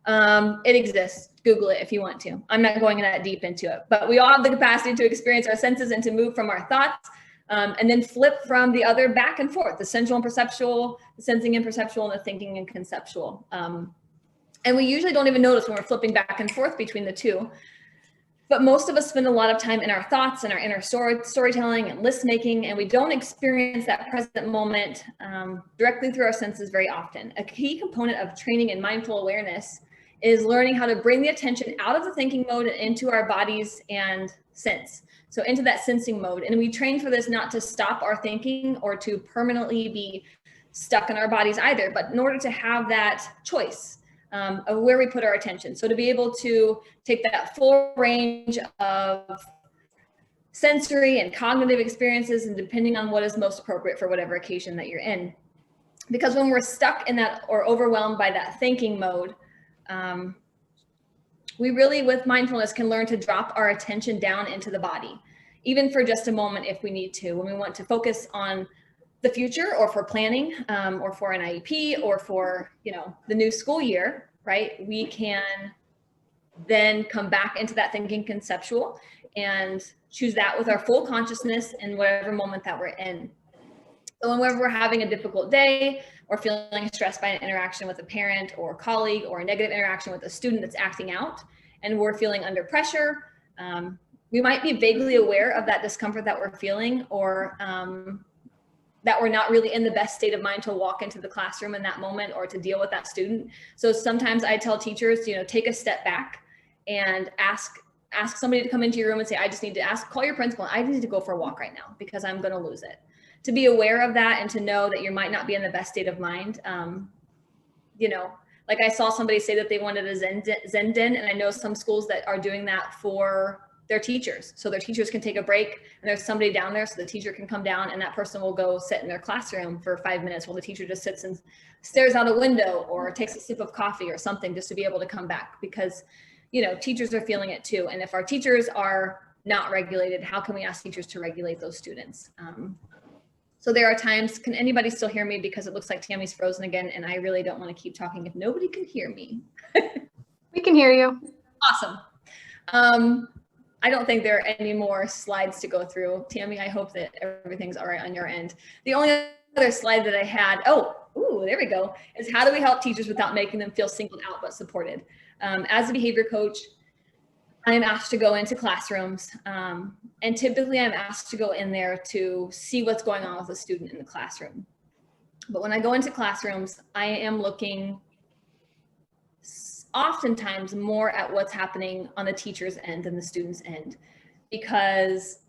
It exists. Google it if you want to. I'm not going that deep into it, but we all have the capacity to experience our senses and to move from our thoughts, and then flip from the other back and forth, the sensual and perceptual, the sensing and perceptual, and the thinking and conceptual. And we usually don't even notice when we're flipping back and forth between the two. But most of us spend a lot of time in our thoughts and our inner storytelling and list making, and we don't experience that present moment directly through our senses very often. A key component of training in mindful awareness is learning how to bring the attention out of the thinking mode and into our bodies and sense. So into that sensing mode. And we train for this not to stop our thinking or to permanently be stuck in our bodies either, but in order to have that choice of where we put our attention. So to be able to take that full range of sensory and cognitive experiences, and depending on what is most appropriate for whatever occasion that you're in. Because when we're stuck in that or overwhelmed by that thinking mode, we really, with mindfulness, can learn to drop our attention down into the body, even for just a moment if we need to, when we want to focus on the future, or for planning, or for an IEP, or for, the new school year, right? We can then come back into that thinking conceptual and choose that with our full consciousness in whatever moment that we're in. So whenever we're having a difficult day, or feeling stressed by an interaction with a parent or colleague, or a negative interaction with a student that's acting out, and we're feeling under pressure, we might be vaguely aware of that discomfort that we're feeling, or that we're not really in the best state of mind to walk into the classroom in that moment or to deal with that student. So sometimes I tell teachers, take a step back and ask somebody to come into your room and say, I just need to call your principal. I need to go for a walk right now because I'm going to lose it. To be aware of that and to know that you might not be in the best state of mind. Like I saw somebody say that they wanted a Zen den, and I know some schools that are doing that for their teachers. So their teachers can take a break and there's somebody down there, so the teacher can come down and that person will go sit in their classroom for 5 minutes while the teacher just sits and stares out a window or takes a sip of coffee or something, just to be able to come back, because teachers are feeling it too. And if our teachers are not regulated, how can we ask teachers to regulate those students? So there are times, can anybody still hear me? Because it looks like Tammy's frozen again and I really don't want to keep talking if nobody can hear me. We can hear you. Awesome. I don't think there are any more slides to go through. Tammy, I hope that everything's all right on your end. The only other slide that I had, there we go, is how do we help teachers without making them feel singled out but supported? As a behavior coach, I am asked to go into classrooms, and typically I'm asked to go in there to see what's going on with a student in the classroom. But when I go into classrooms, I am looking oftentimes more at what's happening on the teacher's end than the student's end, because,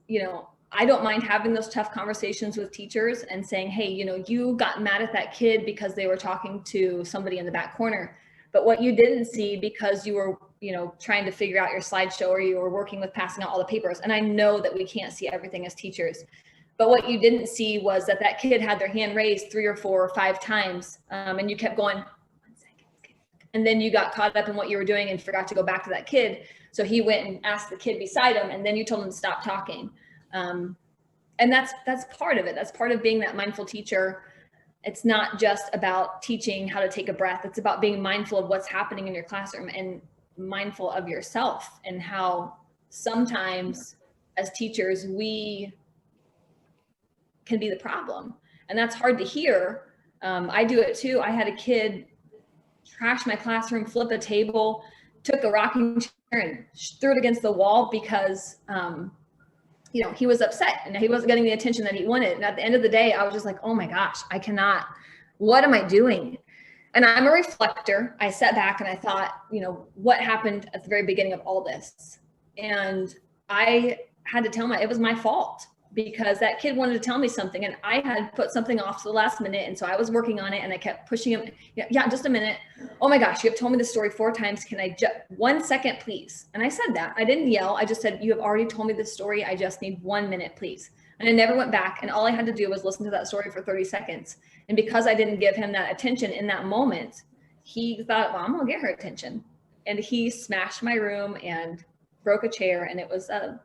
I don't mind having those tough conversations with teachers and saying, hey, you got mad at that kid because they were talking to somebody in the back corner. But what you didn't see, because you were, trying to figure out your slideshow, or you were working with passing out all the papers. And I know that we can't see everything as teachers, but what you didn't see was that that kid had their hand raised 3 or 4 or 5 times. And you kept going, 1 second. And then you got caught up in what you were doing and forgot to go back to that kid. So he went and asked the kid beside him, and then you told him to stop talking. And that's part of it. That's part of being that mindful teacher. It's not just about teaching how to take a breath. It's about being mindful of what's happening in your classroom and mindful of yourself, and how sometimes as teachers, we can be the problem. And that's hard to hear. I do it too. I had a kid trash my classroom, flip a table, took a rocking chair and threw it against the wall because, he was upset and he wasn't getting the attention that he wanted. And at the end of the day, I was just like, oh my gosh, what am I doing? And I'm a reflector. I sat back and I thought, what happened at the very beginning of all this? And I had to tell it was my fault, because that kid wanted to tell me something and I had put something off to the last minute. And so I was working on it and I kept pushing him. Yeah, just a minute. Oh my gosh, you have told me the story 4 times. Can I just 1 second, please? And I said that. I didn't yell. I just said, you have already told me the story. I just need 1 minute, please. And I never went back. And all I had to do was listen to that story for 30 seconds. And because I didn't give him that attention in that moment, he thought, well, I'm going to get her attention. And he smashed my room and broke a chair. And it was a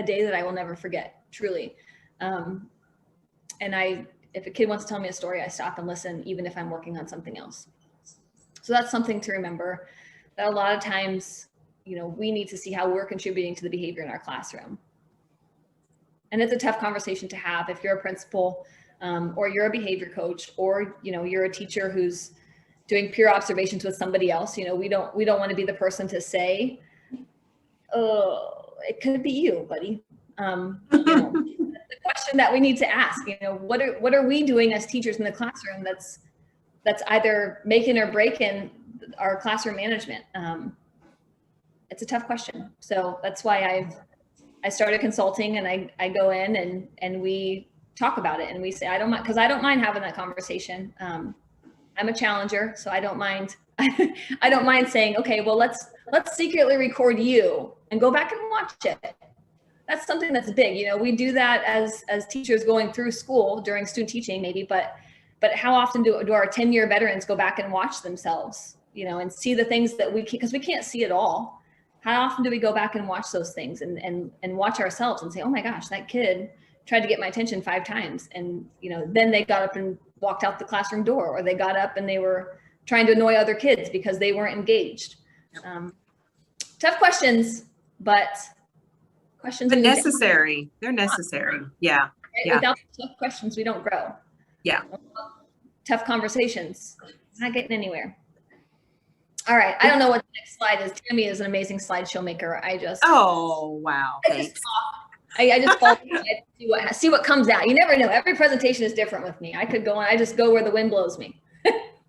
day that I will never forget, truly. And if a kid wants to tell me a story, I stop and listen, even if I'm working on something else. So that's something to remember, that a lot of times, we need to see how we're contributing to the behavior in our classroom. And it's a tough conversation to have if you're a principal, or you're a behavior coach, or, you're a teacher who's doing peer observations with somebody else. We don't want to be the person to say, oh, it could be you, buddy. The question that we need to ask, what are we doing as teachers in the classroom that's either making or breaking our classroom management? It's a tough question. So that's why I started consulting, and I go in and we talk about it, and we say, I don't mind, because I don't mind having that conversation. I'm a challenger, so I don't mind. I don't mind saying, okay, well, let's secretly record you and go back and watch it. That's something that's big. We do that as teachers going through school during student teaching, maybe, but how often do our 10-year veterans go back and watch themselves, and see the things that because we can't see it all. How often do we go back and watch those things and watch ourselves and say, oh my gosh, that kid tried to get my attention 5 times. And, then they got up and walked out the classroom door, or they got up and they were trying to annoy other kids because they weren't engaged. Tough questions, but questions are necessary. They're necessary. Yeah. Right? Yeah. Without tough questions, we don't grow. Yeah. Tough conversations, not getting anywhere. All right. I don't know what the next slide is. Tammi is an amazing slideshow maker. Oh, wow. Thanks. I just follow see what comes out. You never know. Every presentation is different with me. I could go on. I just go where the wind blows me.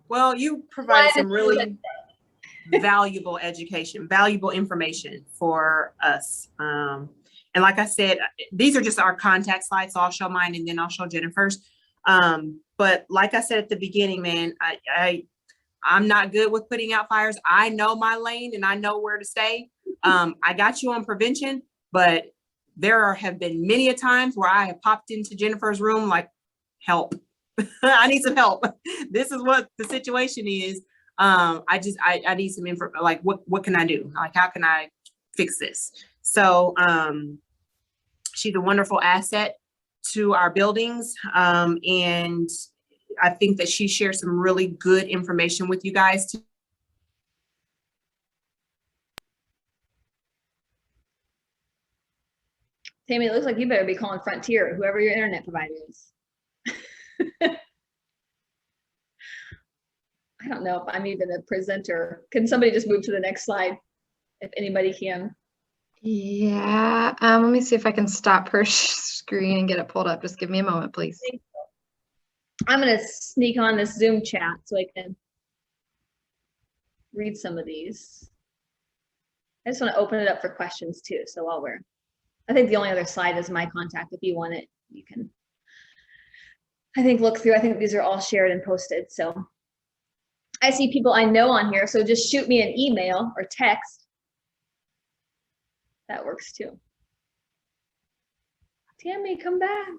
Well, you provide some really valuable education, valuable information for us. And like I said, these are just our contact slides. So I'll show mine and then I'll show Jennifer's. But like I said at the beginning, man, I'm not good with putting out fires. I know my lane and I know where to stay. I got you on prevention, but there have been many a times where I have popped into Jennifer's room like, help. I need some help. This is what the situation is. I need some info. Like, what can I do? Like, how can I fix this? So she's a wonderful asset to our buildings. And I think that she shares some really good information with you guys too. Tammi, it looks like you better be calling Frontier, whoever your internet provider is. I don't know if I'm even a presenter. Can somebody just move to the next slide, if anybody can? Yeah, let me see if I can stop her screen and get it pulled up. Just give me a moment, please. I'm going to sneak on this Zoom chat so I can read some of these. I just want to open it up for questions too. So while I think the only other slide is my contact. If you want it, you can, I think, look through. I think these are all shared and posted. So I see people I know on here. So just shoot me an email or text. That works too. Tammi, come back.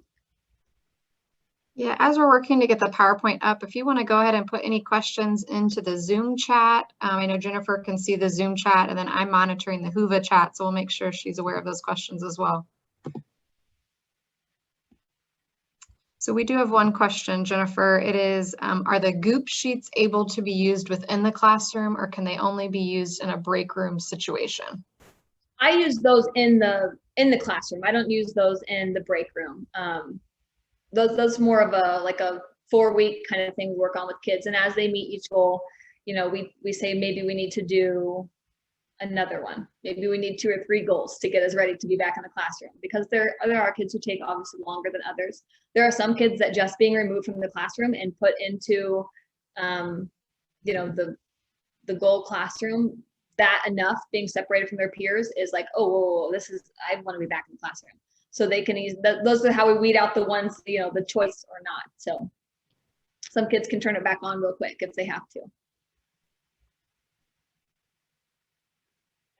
Yeah, as we're working to get the PowerPoint up, if you want to go ahead and put any questions into the Zoom chat. I know Jennifer can see the Zoom chat, and then I'm monitoring the Whova chat, so we'll make sure she's aware of those questions as well. So we do have one question, Jennifer. It is, are the Goop Sheets able to be used within the classroom, or can they only be used in a break room situation? I use those in the classroom. I don't use those in the break room. Those more of a 4-week kind of thing we work on with kids. And as they meet each goal, we say maybe we need to do another one. Maybe we need 2 or 3 goals to get us ready to be back in the classroom, because there are kids who take obviously longer than others. There are some kids that just being removed from the classroom and put into the goal classroom, that enough being separated from their peers is like, oh, whoa, I want to be back in the classroom. So they can use, those are how we weed out the ones, you know, the choice or not. So some kids can turn it back on real quick if they have to.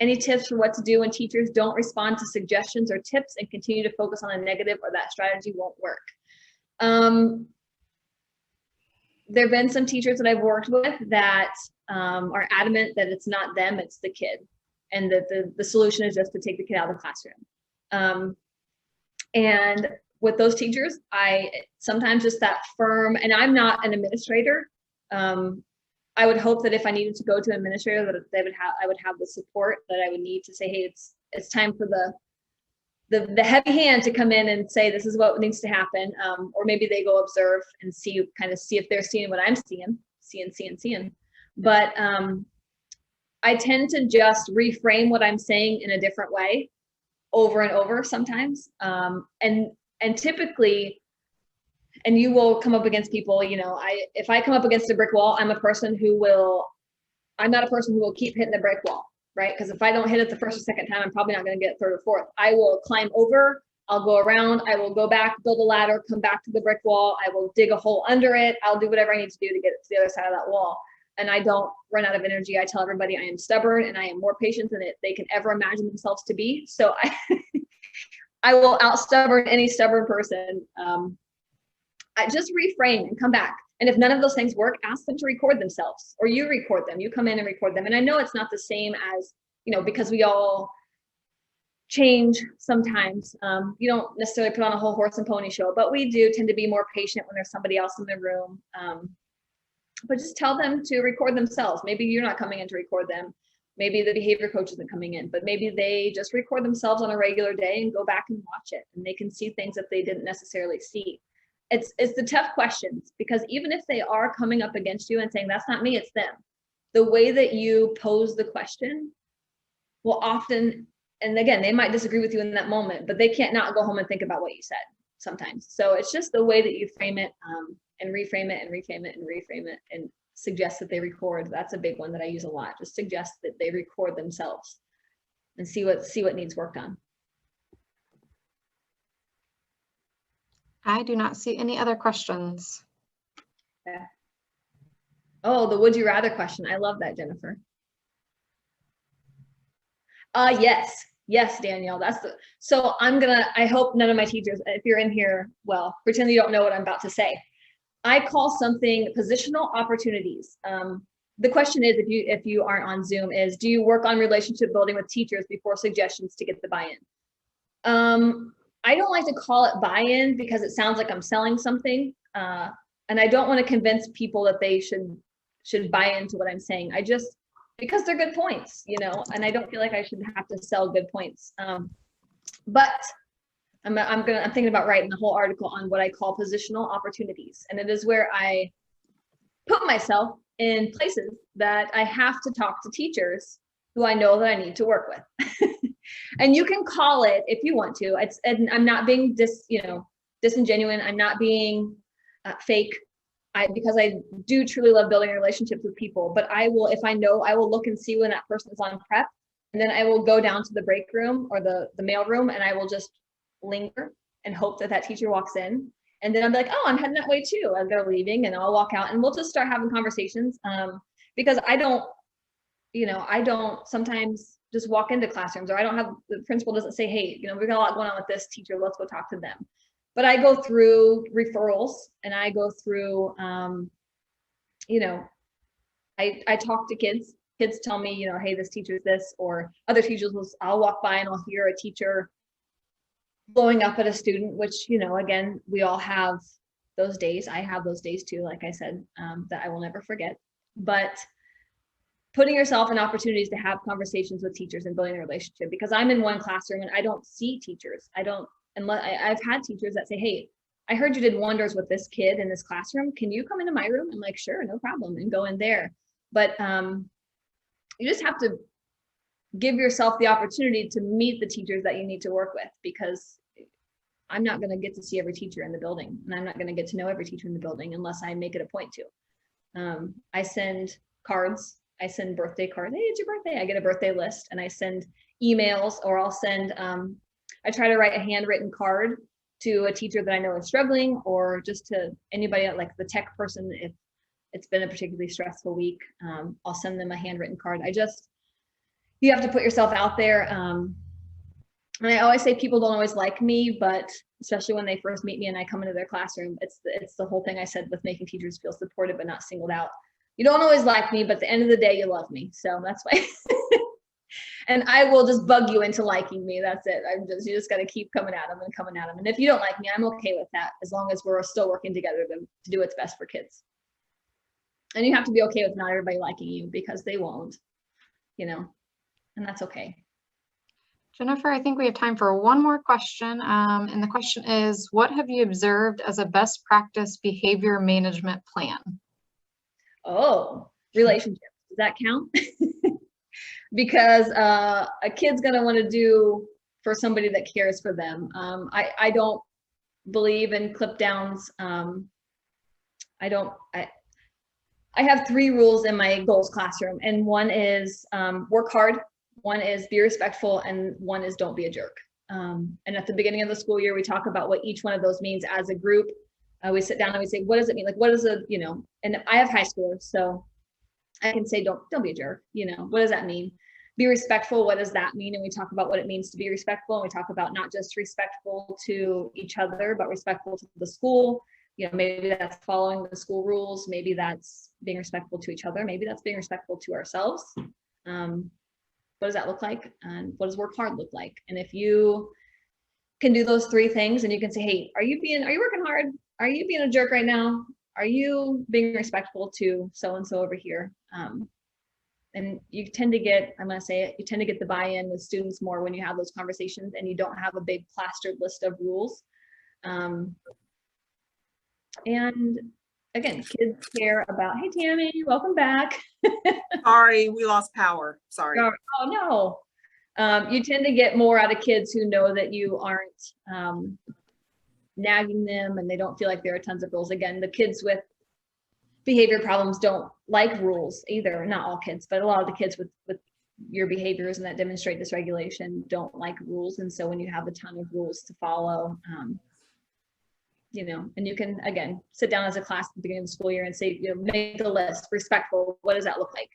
Any tips for what to do when teachers don't respond to suggestions or tips and continue to focus on a negative, or that strategy won't work? There have been some teachers that I've worked with that are adamant that it's not them, it's the kid, and that the solution is just to take the kid out of the classroom. And with those teachers, I sometimes just that firm, and I'm not an administrator. I would hope that if I needed to go to an administrator, that I would have the support that I would need to say, hey, it's time for the heavy hand to come in and say, this is what needs to happen. Or maybe they go observe and see if they're seeing what I'm seeing. But I tend to just reframe what I'm saying in a different way over and over sometimes. And typically, and you will come up against people, you know, if I come up against a brick wall, I'm not a person who will keep hitting the brick wall, right? Because if I don't hit it the first or second time, I'm probably not going to get third or fourth. I will climb over, I'll go around, I will go back, build a ladder, come back to the brick wall, I will dig a hole under it, I'll do whatever I need to do to get it to the other side of that wall. And I don't run out of energy. I tell everybody I am stubborn and I am more patient than they can ever imagine themselves to be. So I will out-stubborn any stubborn person. I just reframe and come back. And if none of those things work, ask them to record themselves, or you record them. You come in and record them. And I know it's not the same as, you know, because we all change sometimes. You don't necessarily put on a whole horse and pony show, but we do tend to be more patient when there's somebody else in the room. But just tell them to record themselves. Maybe you're not coming in to record them. Maybe the behavior coach isn't coming in, but maybe they just record themselves on a regular day and go back and watch it, and they can see things that they didn't necessarily see. It's the tough questions, because even if they are coming up against you and saying, that's not me, it's them, the way that you pose the question will often, and again, they might disagree with you in that moment, but they can't not go home and think about what you said sometimes. So it's just the way that you frame it, and reframe it and reframe it and reframe it, and suggest that they record. That's a big one that I use a lot. Just suggest that they record themselves and see what needs work on. I do not see any other questions. Yeah. Oh, the would you rather question. I love that, Jennifer. Yes, Danielle. So I hope none of my teachers, if you're in here, well, pretend you don't know what I'm about to say. I call something positional opportunities. The question is, if you aren't on Zoom, is do you work on relationship building with teachers before suggestions to get the buy-in? I don't like to call it buy-in because it sounds like I'm selling something. And I don't want to convince people that they should buy into what I'm saying. Because they're good points, you know, and I don't feel like I should have to sell good points. But I'm thinking about writing a whole article on what I call positional opportunities. And it is where I put myself in places that I have to talk to teachers who I know that I need to work with. And you can call it if you want to. And I'm not being disingenuous. I'm not being fake. Because I do truly love building relationships with people, but I will look and see when that person is on prep, and then I will go down to the break room or the mail room, and I will just linger and hope that teacher walks in, and then I'll be like, oh, I'm heading that way too, as they're leaving, and I'll walk out and we'll just start having conversations. Because I don't sometimes just walk into classrooms, or the principal doesn't say, hey, we got a lot going on with this teacher, let's go talk to them. But I go through referrals, and I go through, I talk to kids. Kids tell me, hey, this teacher's this, or other teachers I'll walk by and I'll hear a teacher blowing up at a student, which, again, we all have those days. I have those days too, like I said, that I will never forget. But putting yourself in opportunities to have conversations with teachers and building a relationship, because I'm in one classroom and I don't see teachers. I've had teachers that say, hey, I heard you did wonders with this kid in this classroom. Can you come into my room? I'm like, sure, no problem, and go in there. But you just have to give yourself the opportunity to meet the teachers that you need to work with, because I'm not going to get to see every teacher in the building, and I'm not going to get to know every teacher in the building unless I make it a point to. I send cards. I send birthday cards. Hey, it's your birthday. I get a birthday list, and I send emails, or I'll send I try to write a handwritten card to a teacher that I know is struggling, or just to anybody like the tech person. If it's been a particularly stressful week, I'll send them a handwritten card. You have to put yourself out there. And I always say people don't always like me, but especially when they first meet me and I come into their classroom, it's the whole thing I said with making teachers feel supported but not singled out. You don't always like me, but at the end of the day, you love me. So that's why. And I will just bug you into liking me. That's it. You just got to keep coming at them and coming at them. And if you don't like me, I'm okay with that, as long as we're still working together to do what's best for kids. And you have to be okay with not everybody liking you, because they won't, and that's okay. Jennifer, I think we have time for one more question. And the question is, what have you observed as a best practice behavior management plan? Oh, relationships. Does that count? Because a kid's going to want to do for somebody that cares for them. I don't believe in clip downs. I have 3 rules in my goals classroom, and one is work hard, one is be respectful, and one is don't be a jerk. And at the beginning of the school year, we talk about what each one of those means as a group. We sit down and we say, what does it mean? Like, what is and I have high schoolers, so I can say, don't be a jerk. What does that mean? Be respectful. What does that mean? And we talk about what it means to be respectful. And we talk about not just respectful to each other, but respectful to the school. Maybe that's following the school rules. Maybe that's being respectful to each other. Maybe that's being respectful to ourselves. What does that look like? And what does work hard look like? And if you can do those 3 things, and you can say, hey, are you working hard? Are you being a jerk right now? Are you being respectful to so-and-so over here? And you tend to get, I'm going to say it, you tend to get the buy-in with students more when you have those conversations and you don't have a big plastered list of rules. And again, kids care about, hey, Tammy, welcome back. Sorry, we lost power. Sorry. Oh, no. You tend to get more out of kids who know that you aren't nagging them and they don't feel like there are tons of rules. Again, the kids with behavior problems don't like rules either. Not all kids, but a lot of the kids with your behaviors and that demonstrate dysregulation don't like rules. And so when you have a ton of rules to follow, and you can, again, sit down as a class at the beginning of the school year and say, make a list, respectful, what does that look like?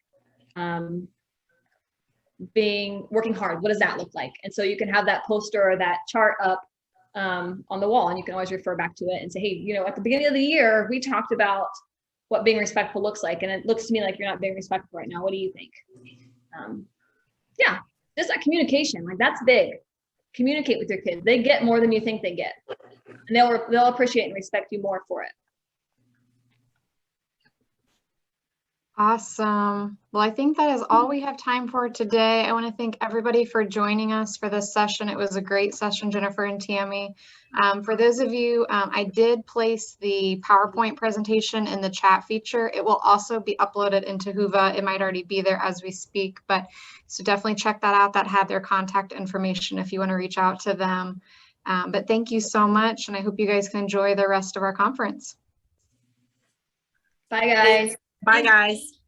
Working hard, what does that look like? And so you can have that poster or that chart up on the wall, and you can always refer back to it and say, hey, at the beginning of the year, we talked about what being respectful looks like. And it looks to me like you're not being respectful right now. What do you think? Yeah, just that communication, like that's big. Communicate with your kids. They get more than you think they get. And they'll appreciate and respect you more for it. Awesome. Well, I think that is all we have time for today. I want to thank everybody for joining us for this session. It was a great session, Jennifer and Tammy. For those of you, I did place the PowerPoint presentation in the chat feature. It will also be uploaded into Whova. It might already be there as we speak, but so definitely check that out. That had their contact information if you want to reach out to them. But thank you so much, and I hope you guys can enjoy the rest of our conference. Bye, guys. Bye, guys.